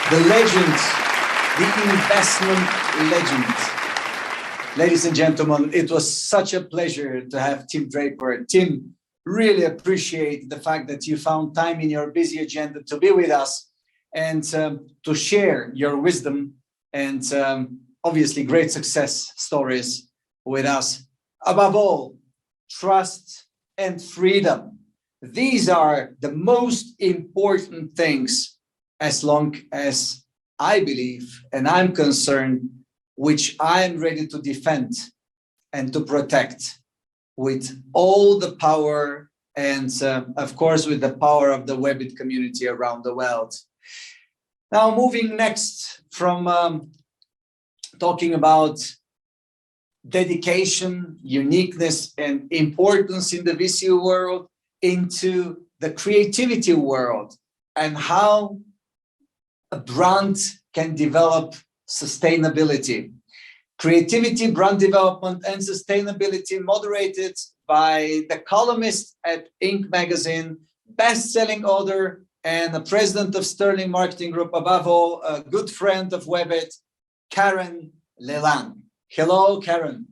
the legend, the investment legend. Ladies and gentlemen, it was such a pleasure to have Tim Draper. Tim, really appreciate the fact that you found time in your busy agenda to be with us and to share your wisdom and obviously great success stories with us. Above all, trust and freedom. These are the most important things as long as I believe and I'm concerned, which I am ready to defend and to protect with all the power and of course with the power of the Webit community around the world. Now moving next from talking about dedication, uniqueness and importance in the VC world into the creativity world and how a brand can develop sustainability. Creativity, brand development, and sustainability, moderated by the Columnist at Inc. magazine, best-selling author, and the president of Sterling Marketing Group, above all, a good friend of Webit, Karen Leland. Hello, Karen.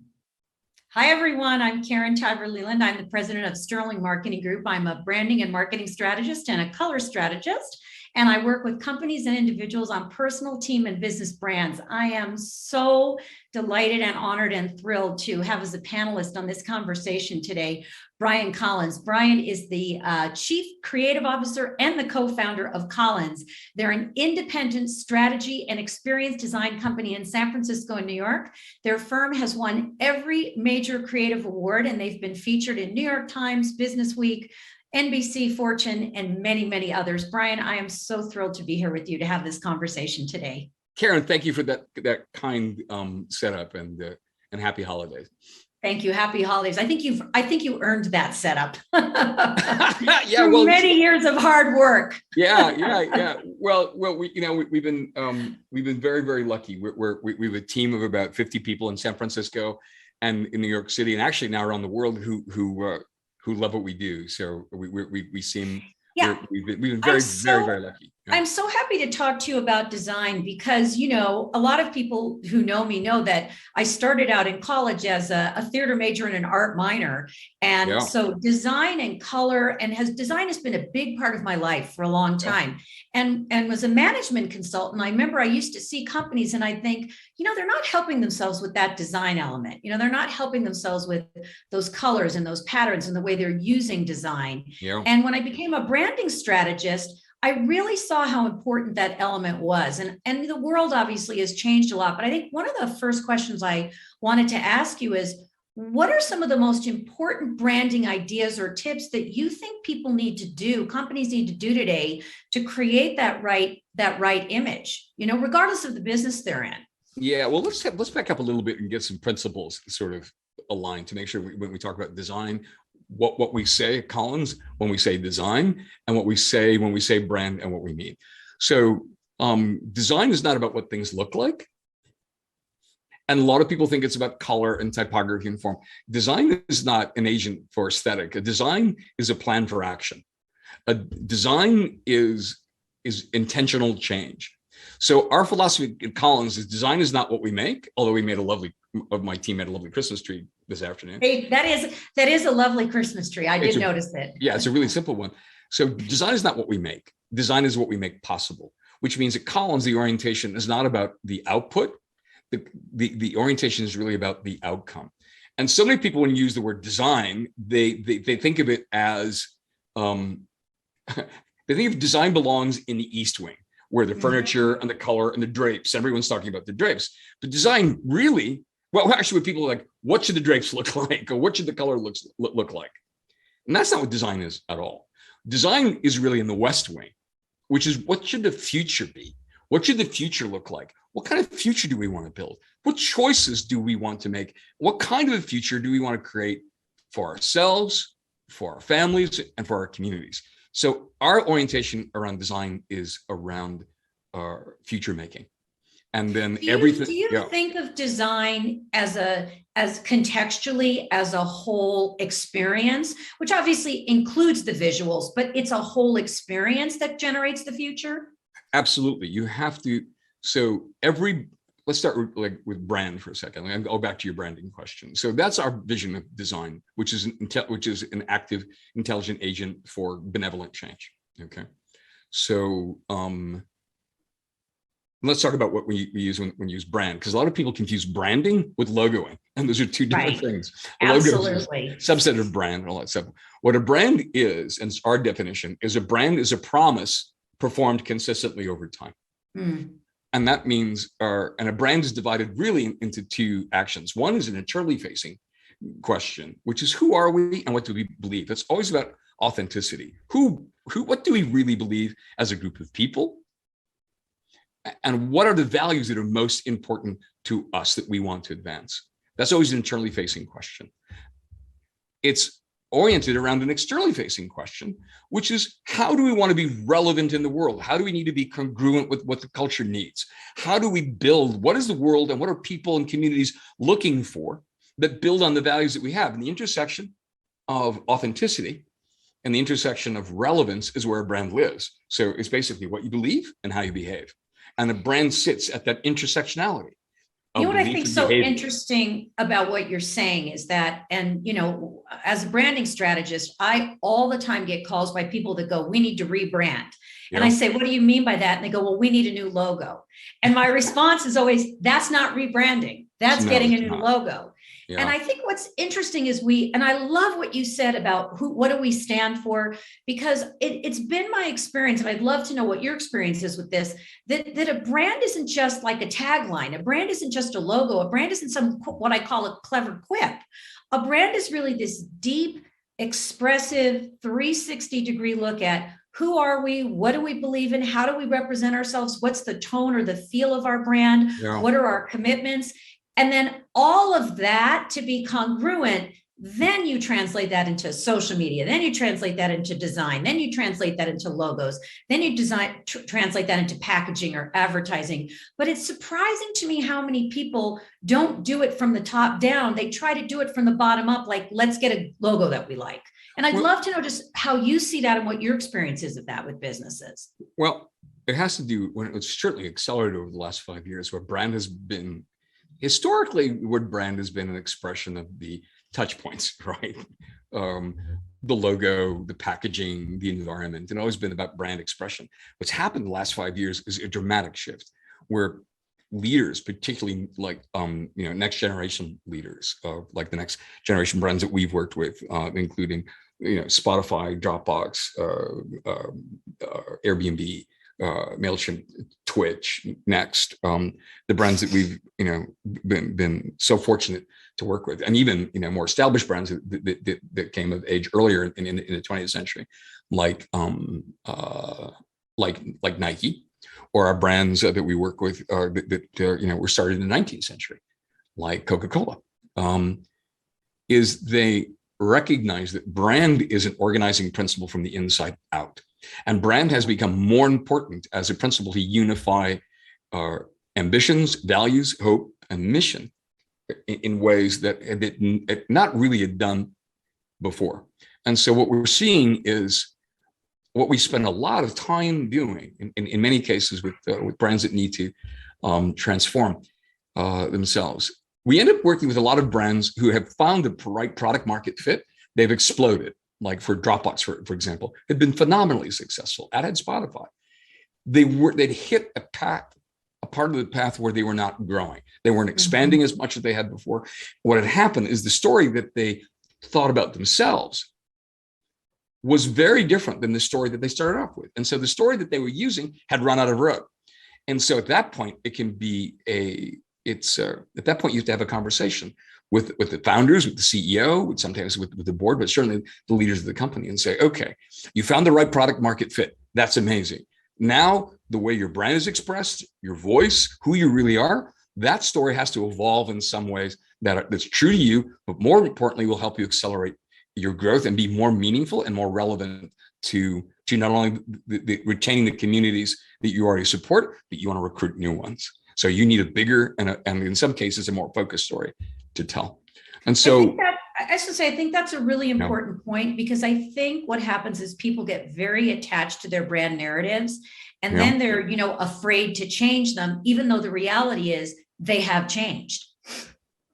Hi, everyone. I'm Karen Leland. I'm the president of Sterling Marketing Group. I'm a branding and marketing strategist and a color strategist. And I work with companies and individuals on personal, team, and business brands. I am so delighted and honored and thrilled to have as a panelist on this conversation today, Brian Collins. Brian is the Chief Creative Officer and the co-founder of Collins. They're an independent strategy and experience design company in San Francisco and New York. Their firm has won every major creative award, and they've been featured in New York Times, Business Week, NBC, Fortune, and many, many others. Brian, I am so thrilled to be here with you to have this conversation today. Karen, thank you for that kind setup and happy holidays. Thank you. Happy holidays. I think you earned that setup. Yeah, well, many years of hard work. Yeah. Well, we've been very, very lucky. We have a team of about 50 people in San Francisco and in New York City, and actually now around the world who love what we do. So we seem, we've been very, very lucky. Yeah. I'm so happy to talk to you about design because, a lot of people who know me know that I started out in college as a theater major and an art minor. And so design and color design has been a big part of my life for a long time. And was a management consultant. I remember I used to see companies and I'd think, they're not helping themselves with that design element. They're not helping themselves with those colors and those patterns and the way they're using design. Yeah. And when I became a branding strategist, I really saw how important that element was. And the world obviously has changed a lot. But I think one of the first questions I wanted to ask you is, what are some of the most important branding ideas or tips that you think people need to do, companies need to do today to create that right image, regardless of the business they're in? Yeah, well, let's back up a little bit and get some principles sort of aligned to make sure when we talk about design, what we say at Collins when we say design and what we say when we say brand and what we mean. So design is not about what things look like. And a lot of people think it's about color and typography and form. Design is not an agent for aesthetic. A design is a plan for action. A design is intentional change. So our philosophy at Collins is design is not what we make, although my team made a lovely Christmas tree this afternoon. Hey, that is a lovely Christmas tree. I did notice it. Yeah, it's a really simple one. So design is not what we make. Design is what we make possible, which means at Collins, the orientation is not about the output. The orientation is really about the outcome. And so many people, when you use the word design, they think of it as, they think of design belongs in the East Wing, where the furniture and the color and the drapes, everyone's talking about the drapes. But design really, well, actually, when people are like, what should the drapes look like? Or what should the color look like? And that's not what design is at all. Design is really in the West Wing, which is what should the future be? What should the future look like? What kind of future do we want to build? What choices do we want to make? What kind of a future do we want to create for ourselves, for our families, and for our communities? So our orientation around design is around future making. And then everything. Do you think of design as contextually as a whole experience, which obviously includes the visuals, but it's a whole experience that generates the future? Absolutely. You have to. So let's start with brand for a second. I'll go back to your branding question. So that's our vision of design, which is an active, intelligent agent for benevolent change. Okay. So let's talk about what we use when we use brand, because a lot of people confuse branding with logoing, and those are two different things. Absolutely. Subset of brand and all that stuff. What a brand is, and our definition is, a brand is a promise performed consistently over time. And that means and a brand is divided really into two actions. One is an internally facing question, which is who are we and what do we believe? It's always about authenticity. What do we really believe as a group of people? And what are the values that are most important to us that we want to advance? That's always an internally facing question. It's oriented around an externally facing question, which is, how do we want to be relevant in the world? How do we need to be congruent with what the culture needs? How do we build? What is the world and what are people and communities looking for that build on the values that we have? And the intersection of authenticity and the intersection of relevance is where a brand lives. So it's basically what you believe and how you behave. And a brand sits at that intersectionality. You know what I think so interesting about what you're saying is that, and as a branding strategist, I all the time get calls by people that go, we need to rebrand. And I say, what do you mean by that? And they go, well, we need a new logo. And my response is always, that's not rebranding. That's getting a new logo. Yeah. And I think what's interesting is and I love what you said about what do we stand for, because it's been my experience, and I'd love to know what your experience is with this, that a brand isn't just like a tagline. A brand isn't just a logo. A brand isn't what I call a clever quip. A brand is really this deep, expressive 360-degree look at who are we? What do we believe in? How do we represent ourselves? What's the tone or the feel of our brand? Yeah. What are our commitments? And then all of that to be congruent, then you translate that into social media, then you translate that into design, then you translate that into logos, then you translate that into packaging or advertising. But it's surprising to me how many people don't do it from the top down. They try to do it from the bottom up, like, let's get a logo that we like. And I'd love to know just how you see that and what your experience is of that with businesses. Well, it has to do, it's certainly accelerated over the last 5 years, where brand has been, historically, the word brand has been an expression of the touch points, right? The logo, the packaging, the environment, and always been about brand expression. What's happened in the last 5 years is a dramatic shift where leaders, particularly like, next generation leaders, like the next generation brands that we've worked with, including, Spotify, Dropbox, Airbnb, MailChimp, Twitch, Next, the brands that we've been so fortunate to work with, and even more established brands that came of age earlier in the 20th century, like Nike, or our brands that we work with that were started in the 19th century, like Coca-Cola, is they recognize that brand is an organizing principle from the inside out. And brand has become more important as a principle to unify our ambitions, values, hope, and mission in ways that it not really had done before. And so what we're seeing is what we spend a lot of time doing in many cases with brands that need to transform themselves. We end up working with a lot of brands who have found the right product market fit. They've exploded. Like for Dropbox, for example, had been phenomenally successful, as had Spotify. They'd hit a part of the path where they were not growing. They weren't expanding as much as they had before. What had happened is the story that they thought about themselves was very different than the story that they started off with. And so the story that they were using had run out of road. And so at that point, it can be at that point, you have to have a conversation with the founders, with the CEO, sometimes with the board, but certainly the leaders of the company, and say, okay, you found the right product market fit. That's amazing. Now, the way your brand is expressed, your voice, who you really are, that story has to evolve in some ways that's true to you, but more importantly, will help you accelerate your growth and be more meaningful and more relevant to not only the retaining the communities that you already support, but you want to recruit new ones. So you need a bigger and in some cases a more focused story to tell. And so I should say, I think that's a really important point, because I think what happens is people get very attached to their brand narratives, and then they're, afraid to change them, even though the reality is they have changed.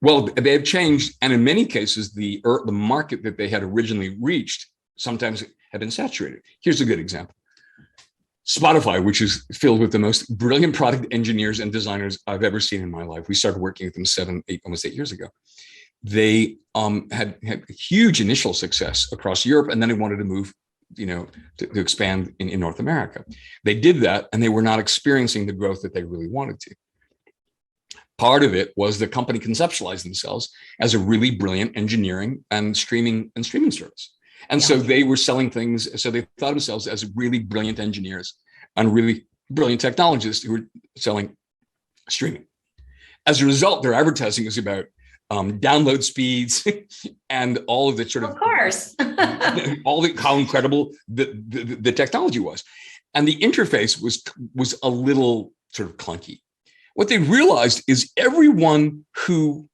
Well, they have changed, and in many cases, the market that they had originally reached sometimes have been saturated. Here's a good example. Spotify, which is filled with the most brilliant product engineers and designers I've ever seen in my life. We started working with them almost 8 years ago. They had huge initial success across Europe, and then they wanted to move, to expand in North America. They did that, and they were not experiencing the growth that they really wanted to. Part of it was the company conceptualized themselves as a really brilliant engineering and streaming service. And so they were selling things. So they thought of themselves as really brilliant engineers and really brilliant technologists who were selling streaming. As a result, their advertising was about download speeds and all of the sort of course, how incredible the technology was. And the interface was a little sort of clunky. What they realized is anyone who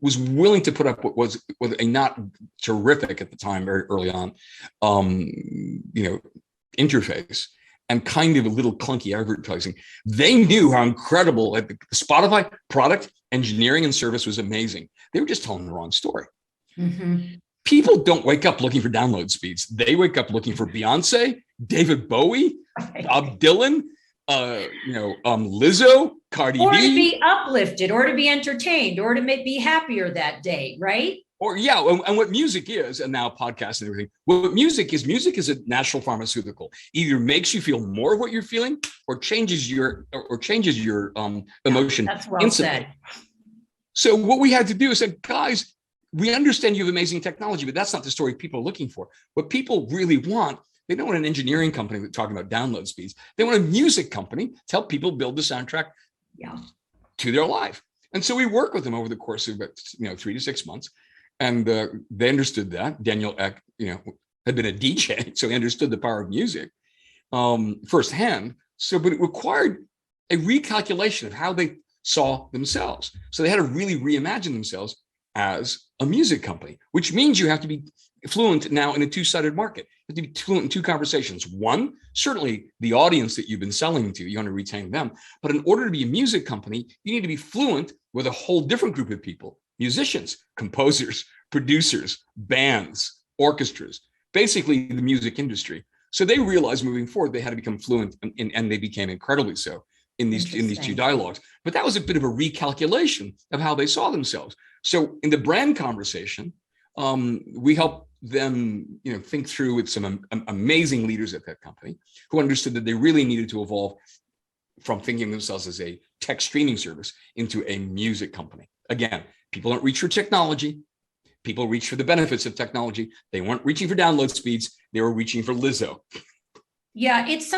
was willing to put up what was a not terrific at the time, very early on, interface and kind of a little clunky advertising, they knew how incredible the Spotify product engineering and service was amazing. They were just telling the wrong story. Mm-hmm. People don't wake up looking for download speeds. They wake up looking for Beyonce, David Bowie, Bob Dylan, Lizzo, Cardi B. Or to be uplifted, or to be entertained, or to be happier that day, right? Or and what music is, and now podcasts and everything, what music is a natural pharmaceutical. Either makes you feel more of what you're feeling, or changes your emotion. That's well instantly. said. So what we had to do is say, guys, we understand you have amazing technology, but that's not the story people are looking for. What people really want, they don't want an engineering company that's talking about download speeds. They want a music company to help people build the soundtrack to their life. And so we work with them over the course of about 3 to 6 months. And they understood that. Daniel Ek, had been a DJ, so he understood the power of music firsthand. But it required a recalculation of how they saw themselves. So they had to really reimagine themselves as a music company, which means you have to be fluent now in a two-sided market. You have to be fluent in two conversations. One, certainly the audience that you've been selling to, you want to retain them. But in order to be a music company, you need to be fluent with a whole different group of people: musicians, composers, producers, bands, orchestras, basically the music industry. So they realized moving forward, they had to become fluent, and they became incredibly so in these two dialogues. But that was a bit of a recalculation of how they saw themselves. So in the brand conversation, we helped them, think through with some amazing leaders at that company who understood that they really needed to evolve from thinking of themselves as a tech streaming service into a music company. Again, people don't reach for technology. People reach for the benefits of technology. They weren't reaching for download speeds. They were reaching for Lizzo. Yeah, it's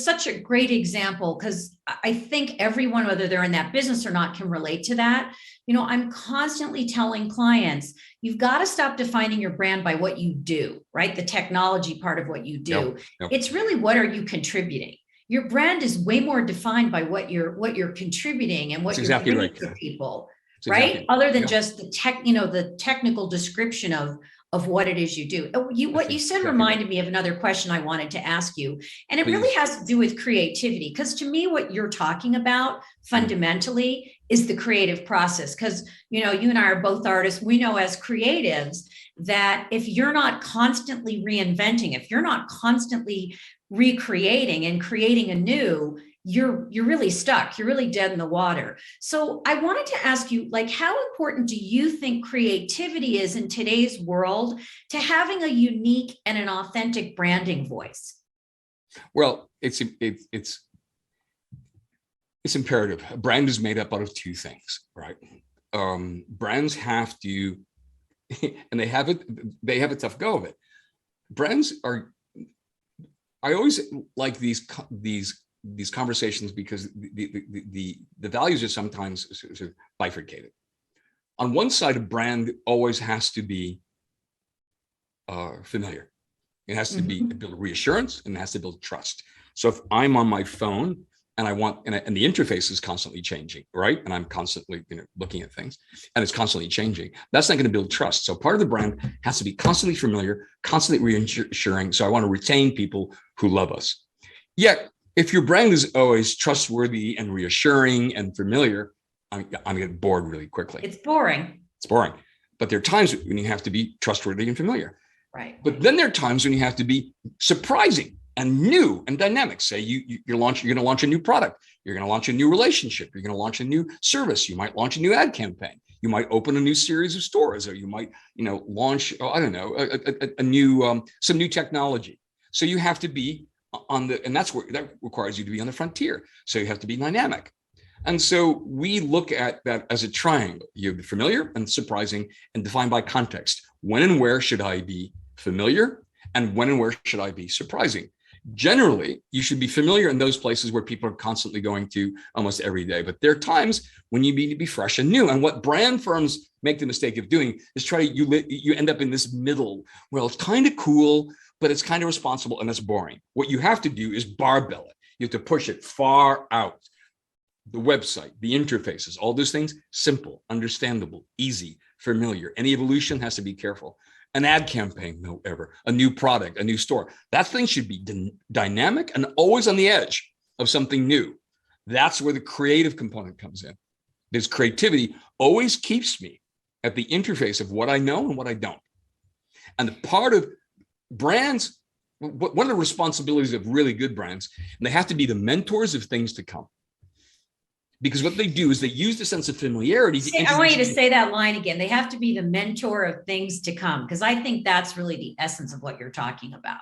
such a great example, because I think everyone, whether they're in that business or not, can relate to that. I'm constantly telling clients, you've got to stop defining your brand by what you do, right? The technology part of what you do. Yep. It's really, what are you contributing? Your brand is way more defined by what you're contributing and what you're bringing to people, right? Other than just the technical description of what it is you do. What you said reminded me of another question I wanted to ask you. And it really has to do with creativity. Because to me, what you're talking about fundamentally is the creative process. Because, you and I are both artists. We know as creatives that if you're not constantly reinventing, if you're not constantly recreating and creating anew, you're really stuck. You're really dead in the water. So I wanted to ask you, how important do you think creativity is in today's world to having a unique and an authentic branding voice? Well, it's imperative. A brand is made up out of two things, right? Brands have to, and they have a tough go of it. Brands are, I always like these conversations because the values are sometimes sort of bifurcated. On one side, a brand always has to be familiar. It has to be build reassurance, and it has to build trust. So if I'm on my phone and I want, and the interface is constantly changing, right? And I'm constantly, looking at things, and it's constantly changing. That's not going to build trust. So part of the brand has to be constantly familiar, constantly reassuring. So I want to retain people who love us. Yet, if your brand is always trustworthy and reassuring and familiar, I'm going to get bored really quickly. It's boring. It's boring. But there are times when you have to be trustworthy and familiar. Right. But then there are times when you have to be surprising and new and dynamic. Say you're going to launch a new product. You're going to launch a new relationship. You're going to launch a new service. You might launch a new ad campaign. You might open a new series of stores, or you might, launch, a new, some new technology. So you have to be and that requires you to be on the frontier. So you have to be dynamic. And so we look at that as a triangle. You have the familiar and surprising, and defined by context. When and where should I be familiar, and when and where should I be surprising? Generally, you should be familiar in those places where people are constantly going to almost every day. But there are times when you need to be fresh and new. And what brand firms make the mistake of doing is you end up in this middle. Well, it's kind of cool, but it's kind of responsible, and it's boring. What you have to do is barbell it. You have to push it far out. The website, the interfaces, all those things, simple, understandable, easy, familiar. Any evolution has to be careful. An ad campaign, no ever. A new product, a new store. That thing should be dynamic and always on the edge of something new. That's where the creative component comes in. Because creativity always keeps me at the interface of what I know and what I don't. And the part of brands, one of the responsibilities of really good brands, and they have to be the mentors of things to come. Because what they do is they use the sense of familiarity. I want you to say that line again. They have to be the mentor of things to come, because I think that's really the essence of what you're talking about.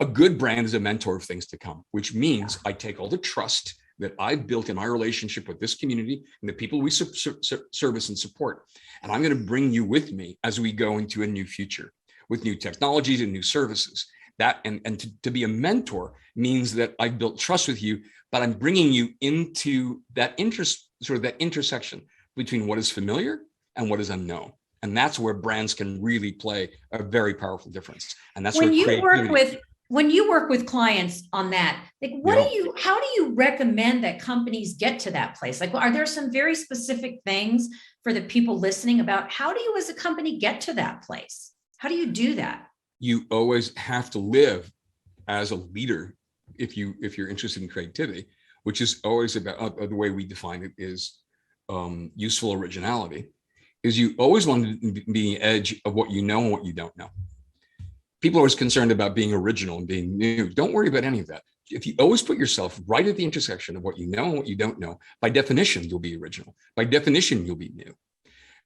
A good brand is a mentor of things to come, which means I take all the trust that I've built in my relationship with this community and the people we service and support. And I'm going to bring you with me as we go into a new future with new technologies and new services. To be a mentor means that I've built trust with you, but I'm bringing you into that intersection between what is familiar and what is unknown. And that's where brands can really play a very powerful difference. And that's when you work with clients on that, like how do you recommend that companies get to that place? Like, are there some very specific things for the people listening about how do you as a company get to that place? How do you do that? You always have to live as a leader if you're interested in creativity, which is always about the way we define it is useful originality, is you always want to be the edge of what you know and what you don't know. People are always concerned about being original and being new. Don't worry about any of that. If you always put yourself right at the intersection of what you know and what you don't know, by definition, you'll be original. By definition, you'll be new.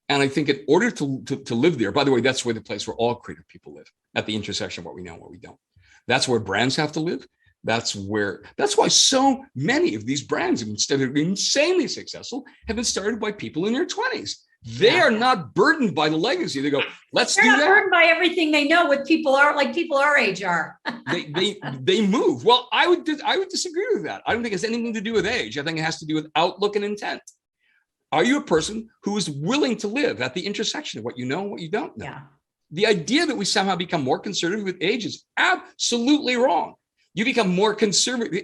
And I think in order to live there, by the way, that's where the place where all creative people live, at the intersection of what we know and what we don't. That's where brands have to live. That's why so many of these brands, instead of being insanely successful, have been started by people in their 20s. They are not burdened by the legacy. They go, let's do that. They're not burdened by everything they know with people our age are. they move. Well, I would disagree with that. I don't think it has anything to do with age. I think it has to do with outlook and intent. Are you a person who is willing to live at the intersection of what you know and what you don't know? Yeah. The idea that we somehow become more conservative with age is absolutely wrong. You become more conservative.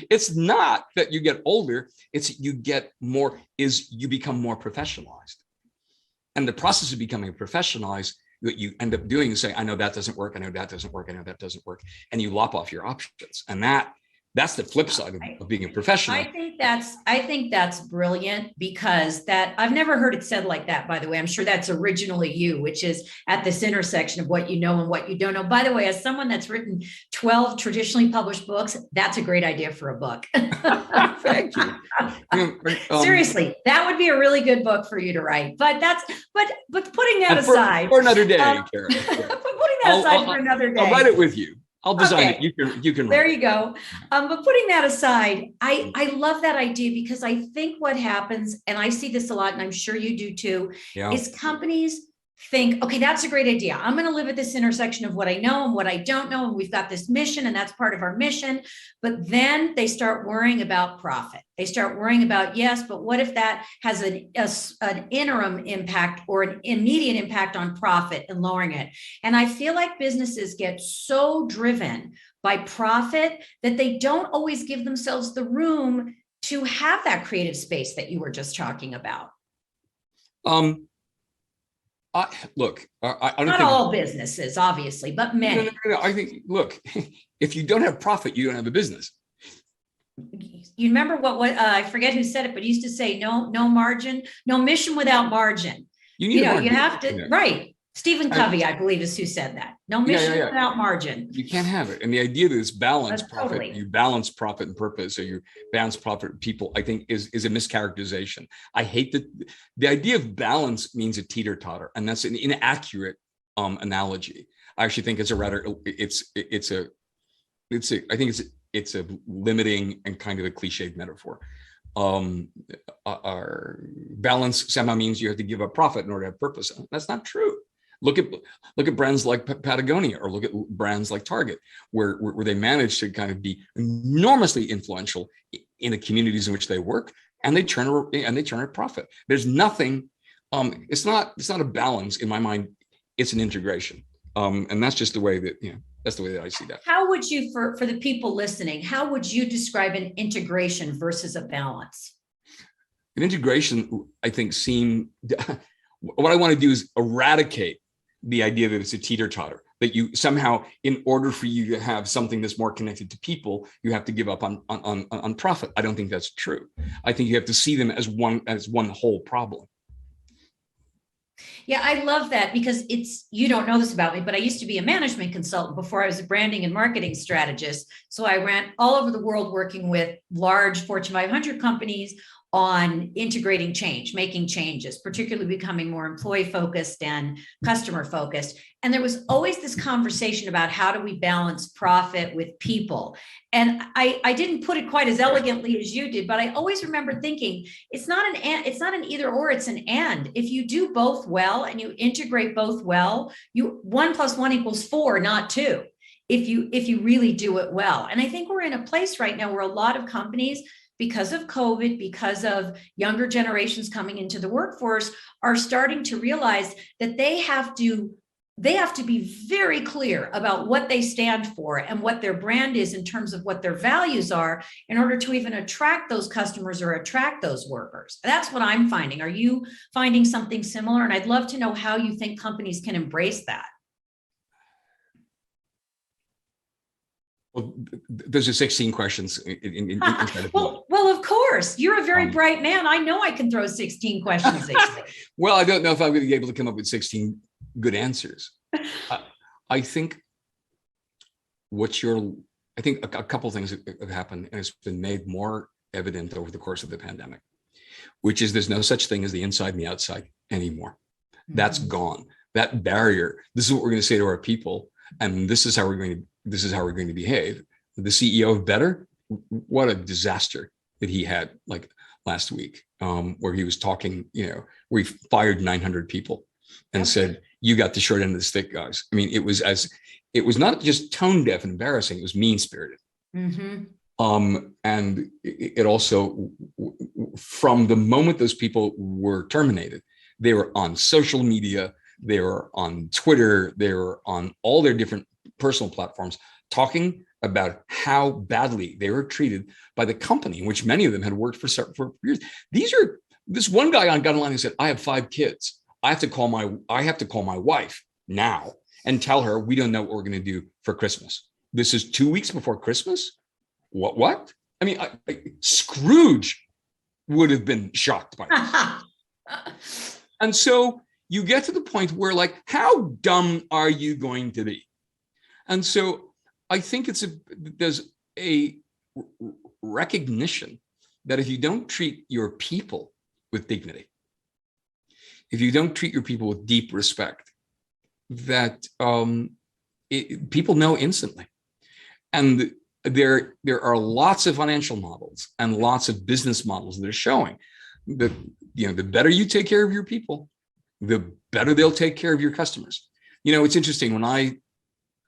It's not that you get older. It's you become more professionalized. And the process of becoming professionalized, what you end up doing is saying, I know that doesn't work. I know that doesn't work. I know that doesn't work. And you lop off your options. And that's the flip side of being a professional. I think that's brilliant, because I've never heard it said like that, by the way. I'm sure that's originally you, which is at this intersection of what you know and what you don't know. By the way, as someone that's written 12 traditionally published books, that's a great idea for a book. Thank you. Seriously, that would be a really good book for you to write. But putting that aside. For another day, Karen. Putting that aside for another day. I'll write it with you. I'll design it. You can. There you go. But putting that aside, I love that idea, because I think what happens, and I see this a lot, and I'm sure you do too, is companies think, okay, that's a great idea. I'm going to live at this intersection of what I know and what I don't know. And we've got this mission, and that's part of our mission. But then they start worrying about profit. They start worrying about, yes, but what if that has an interim impact or an immediate impact on profit and lowering it? And I feel like businesses get so driven by profit that they don't always give themselves the room to have that creative space that you were just talking about. I don't Not think all businesses, obviously, but many. No. I think, look, if you don't have profit, you don't have a business. You remember what I forget who said it, but used to say, no margin, no mission without margin. You have to, right. Stephen Covey, I believe, is who said that. No mission without margin. You can't have it. And the idea that it's balanced profit, totally. You balance profit and purpose, or you balance profit and people, I think is a mischaracterization. I hate that the idea of balance means a teeter-totter, and that's an inaccurate analogy. I actually think it's a limiting and kind of a cliched metaphor. Our balance somehow means you have to give up profit in order to have purpose. That's not true. Look at brands like Patagonia, or look at brands like Target, where they manage to kind of be enormously influential in the communities in which they work, and they turn a profit. There's nothing. It's not a balance in my mind. It's an integration, and that's just the way that that's the way that I see that. How would you, for the people listening, how would you describe an integration versus a balance? An integration, I think, what I want to do is eradicate the idea that it's a teeter-totter, that you somehow, in order for you to have something that's more connected to people, you have to give up on profit. I don't think that's true. I think you have to see them as one whole problem. Yeah, I love that, because you don't know this about me, but I used to be a management consultant before I was a branding and marketing strategist. So I ran all over the world working with large Fortune 500 companies on integrating change, making changes, particularly becoming more employee focused and customer focused. And there was always this conversation about how do we balance profit with people. And I didn't put it quite as elegantly as you did, but I always remember thinking it's not an either or, it's an and. If you do both well and you integrate both well, 1 + 1 = 4, not 2. If you really do it well. And I think we're in a place right now where a lot of companies, because of COVID, because of younger generations coming into the workforce, are starting to realize that they have to be very clear about what they stand for and what their brand is in terms of what their values are in order to even attract those customers or attract those workers. That's what I'm finding. Are you finding something similar? And I'd love to know how you think companies can embrace that. Well, those are 16 questions. Well, of course, you're a very bright man. I know I can throw 16 questions at you. Well, I don't know if I'm going to be able to come up with 16 good answers. I think a couple of things have happened, and it's been made more evident over the course of the pandemic, which is there's no such thing as the inside and the outside anymore. Mm-hmm. That's gone. That barrier. This is what we're going to say to our people, and this is how we're going to behave. The CEO of Better, what a disaster that he had like last week, where he was talking, where he fired 900 people and said, "You got the short end of the stick, guys." I mean, it was not just tone deaf and embarrassing; it was mean spirited. Mm-hmm. And it also, from the moment those people were terminated, they were on social media, they were on Twitter, they were on all their different personal platforms talking about how badly they were treated by the company in which many of them had worked for years. This one guy got online and said, "I have 5 kids. I have to call my wife now and tell her we don't know what we're going to do for Christmas. This is 2 weeks before Christmas. What? I mean, Scrooge would have been shocked by this." And so you get to the point where, like, how dumb are you going to be? And so I think there's a recognition that if you don't treat your people with dignity, if you don't treat your people with deep respect, that people know instantly. And there are lots of financial models and lots of business models that are showing that the better you take care of your people, the better they'll take care of your customers. It's interesting when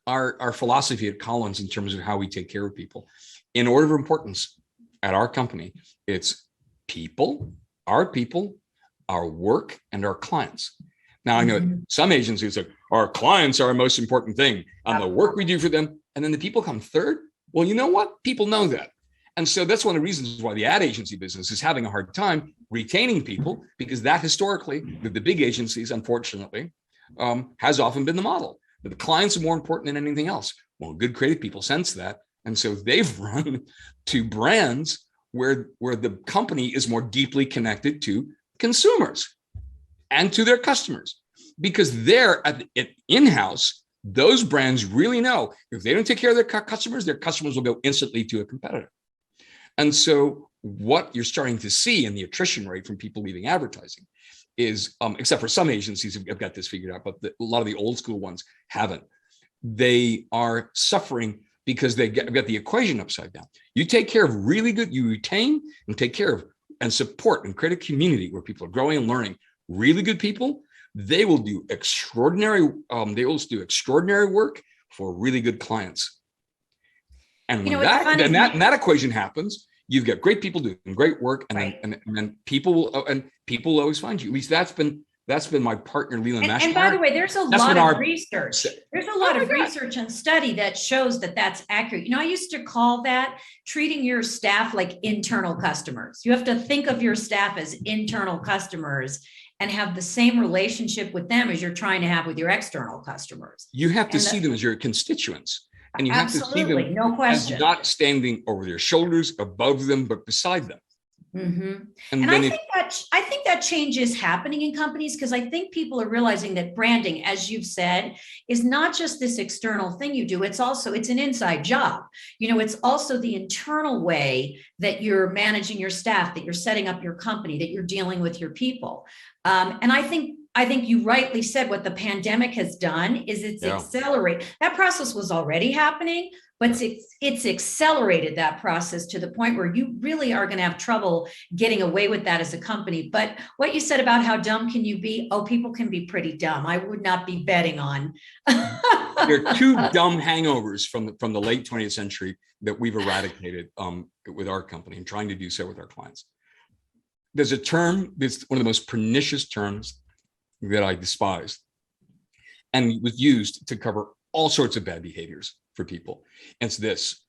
our philosophy at Collins in terms of how we take care of people, in order of importance at our company, it's people, our work, and our clients. Now, I know some agencies say our clients are our most important thing and the work we do for them, and then the people come third. Well, you know what? People know that. And so that's one of the reasons why the ad agency business is having a hard time retaining people, because that historically, with the big agencies, unfortunately, has often been the model. But the clients are more important than anything else. Well, good creative people sense that. And so they've run to brands where the company is more deeply connected to consumers and to their customers, because they're in-house. Those brands really know if they don't take care of their customers will go instantly to a competitor. And so what you're starting to see in the attrition rate from people leaving advertising is, except for some agencies have got this figured out, but a lot of the old school ones haven't. They are suffering because they got the equation upside down. You take care of really good, you retain and take care of and support and create a community where people are growing and learning. Really good people, they will do extraordinary work for really good clients. And when that equation happens, you've got great people doing great work, and then people will always find you. At least that's been my partner, Leland. And by the way, there's a lot of research. There's a lot of research and study that shows that that's accurate. I used to call that treating your staff like internal customers. You have to think of your staff as internal customers and have the same relationship with them as you're trying to have with your external customers. You have to see them as your constituents. And you have to see them no question, as not standing over their shoulders, above them, but beside them. Mm-hmm. And I think that change is happening in companies, because I think people are realizing that branding, as you've said, is not just this external thing you do. It's an inside job. It's also the internal way that you're managing your staff, that you're setting up your company, that you're dealing with your people. And I think you rightly said what the pandemic has done is it's accelerated. That process was already happening, but it's accelerated that process to the point where you really are going to have trouble getting away with that as a company. But what you said about how dumb can you be? Oh, people can be pretty dumb. I would not be betting on. There are two dumb hangovers from the late 20th century that we've eradicated with our company and trying to do so with our clients. There's a term that's one of the most pernicious terms that I despise, and it was used to cover all sorts of bad behaviors for people. And it's this: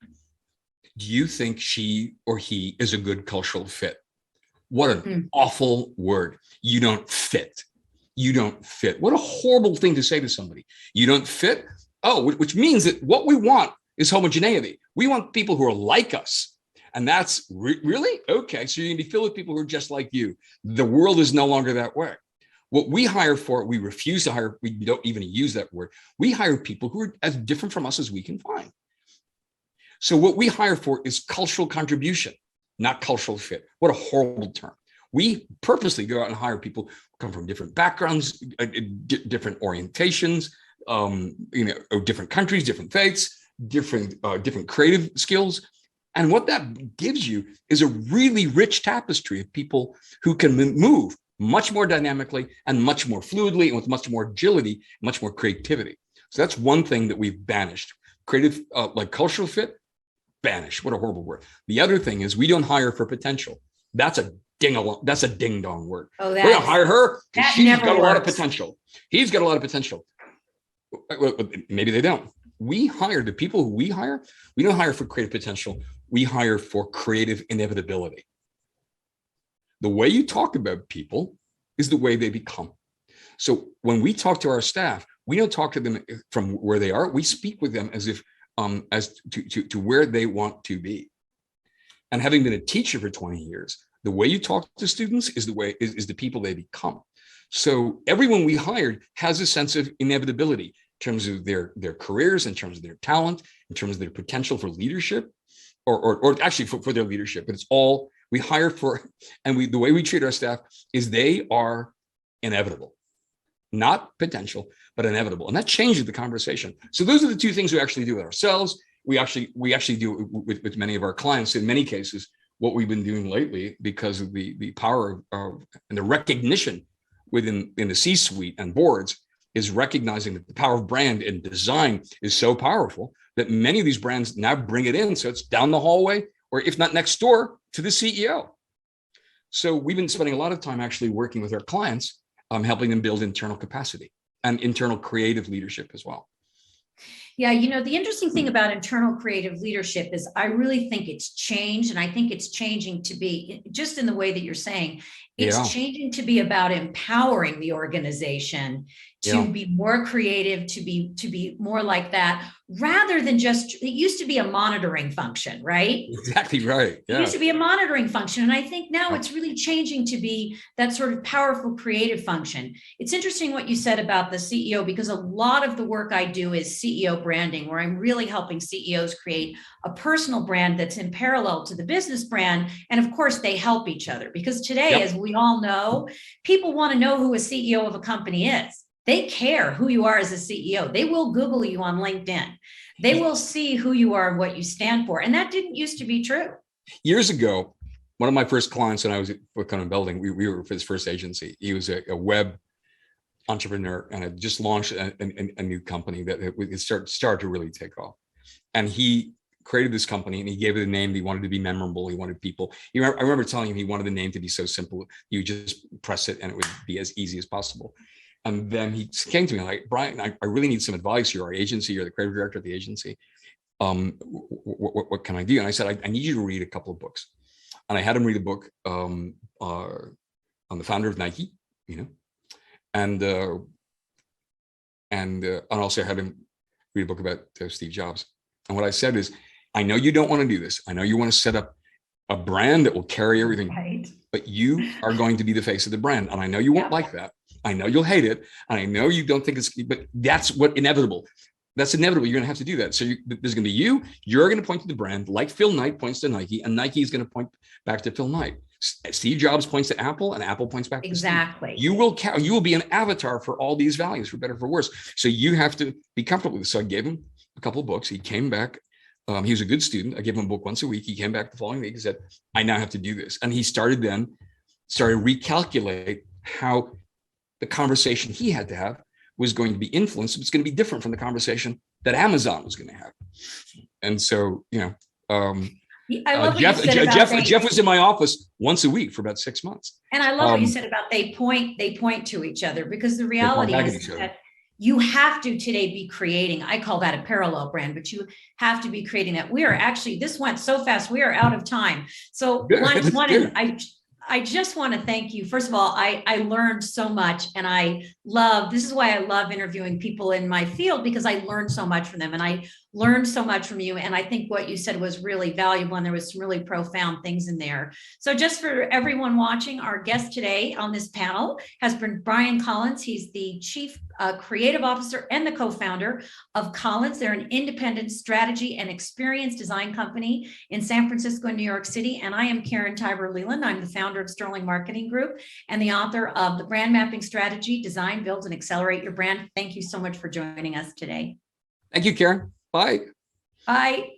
do you think she or he is a good cultural fit? What an awful word. You don't fit. You don't fit. What a horrible thing to say to somebody. You don't fit. Oh, which means that what we want is homogeneity. We want people who are like us. And that's really okay. So you're going to be filled with people who are just like you. The world is no longer that way. What we hire for, we refuse to hire. We don't even use that word. We hire people who are as different from us as we can find. So what we hire for is cultural contribution, not cultural fit. What a horrible term. We purposely go out and hire people who come from different backgrounds, different orientations, different countries, different faiths, different creative skills. And what that gives you is a really rich tapestry of people who can move much more dynamically and much more fluidly and with much more agility, much more creativity. So that's one thing that we've banished. Creative, like cultural fit, banish. What a horrible word. The other thing is we don't hire for potential. That's a ding dong word. We're going to hire her because she's got a lot of potential. He's got a lot of potential. Maybe they don't. We hire the people who we hire. We don't hire for creative potential. We hire for creative inevitability. The way you talk about people is the way they become. So when we talk to our staff, we don't talk to them from where they are. We speak with them as if as to where they want to be. And having been a teacher for 20 years, the way you talk to students is the people they become. So everyone we hired has a sense of inevitability in terms of their careers, in terms of their talent, in terms of their potential for leadership, or actually for their leadership. But it's all we hire for, and the way we treat our staff is they are inevitable, not potential, but inevitable. And that changes the conversation. So those are the two things we actually do with ourselves. We actually do with many of our clients. In many cases, what we've been doing lately, because of the power of and the recognition in the C-suite and boards is recognizing that the power of brand and design is so powerful that many of these brands now bring it in. So it's down the hallway, or if not next door, to the CEO. So we've been spending a lot of time actually working with our clients, helping them build internal capacity and internal creative leadership as well. Yeah, the interesting thing about internal creative leadership is I really think it's changed, and I think it's changing to be, just in the way that you're saying, it's changing to be about empowering the organization to be more creative, to be more like that, rather than just, it used to be a monitoring function, right? Exactly right. It used to be a monitoring function. And I think now it's really changing to be that sort of powerful creative function. It's interesting what you said about the CEO, because a lot of the work I do is CEO branding, where I'm really helping CEOs create a personal brand that's in parallel to the business brand. And of course, they help each other, because today, as we all know, people want to know who a CEO of a company is. They care who you are as a CEO. They will Google you on LinkedIn. They will see who you are and what you stand for. And that didn't used to be true. Years ago, one of my first clients when I was at Columnist Building, we were for his first agency. He was a web entrepreneur and had just launched a new company that it started to really take off. And he created this company and he gave it a name. He wanted to be memorable. He wanted people. I remember telling him he wanted the name to be so simple. You just press it and it would be as easy as possible. And then he came to me like, Brian, I really need some advice. You're our agency. You're the creative director of the agency. What can I do? And I said, I need you to read a couple of books. And I had him read a book on the founder of Nike, and also had him read a book about Steve Jobs. And what I said is, I know you don't want to do this. I know you want to set up a brand that will carry everything, but you are going to be the face of the brand. And I know you won't like that. I know you'll hate it. And I know you don't think it's, but that's inevitable. That's inevitable. You're going to have to do that. So there's going to be you're going to point to the brand, like Phil Knight points to Nike, and Nike is going to point back to Phil Knight. Steve Jobs points to Apple, and Apple points back to Steve. You will be an avatar for all these values, for better or for worse. So you have to be comfortable with this. So I gave him a couple of books. He came back. He was a good student. I gave him a book once a week. He came back the following week and said, I now have to do this. And he started recalculate how the conversation he had to have was going to be influenced. It's going to be different from the conversation that Amazon was going to have. And so, I love Jeff was in my office once a week for about 6 months. And I love what you said about they point to each other, because the reality is that you have to today be creating, I call that a parallel brand, but you have to be creating that. We are actually, this went so fast, we are out of time. So I just want to thank you. First of all, I learned so much, and this is why I love interviewing people in my field, because I learned so much from them, and I learned so much from you. And I think what you said was really valuable, and there was some really profound things in there. So just for everyone watching, our guest today on this panel has been Brian Collins. He's the Chief Creative Officer and the co-founder of Collins. They're an independent strategy and experience design company in San Francisco and New York City. And I am Karen Tiber Leland. I'm the founder of Sterling Marketing Group and the author of the Brand Mapping Strategy, Design, Build, and Accelerate Your Brand. Thank you so much for joining us today. Thank you, Karen. Bye. Bye.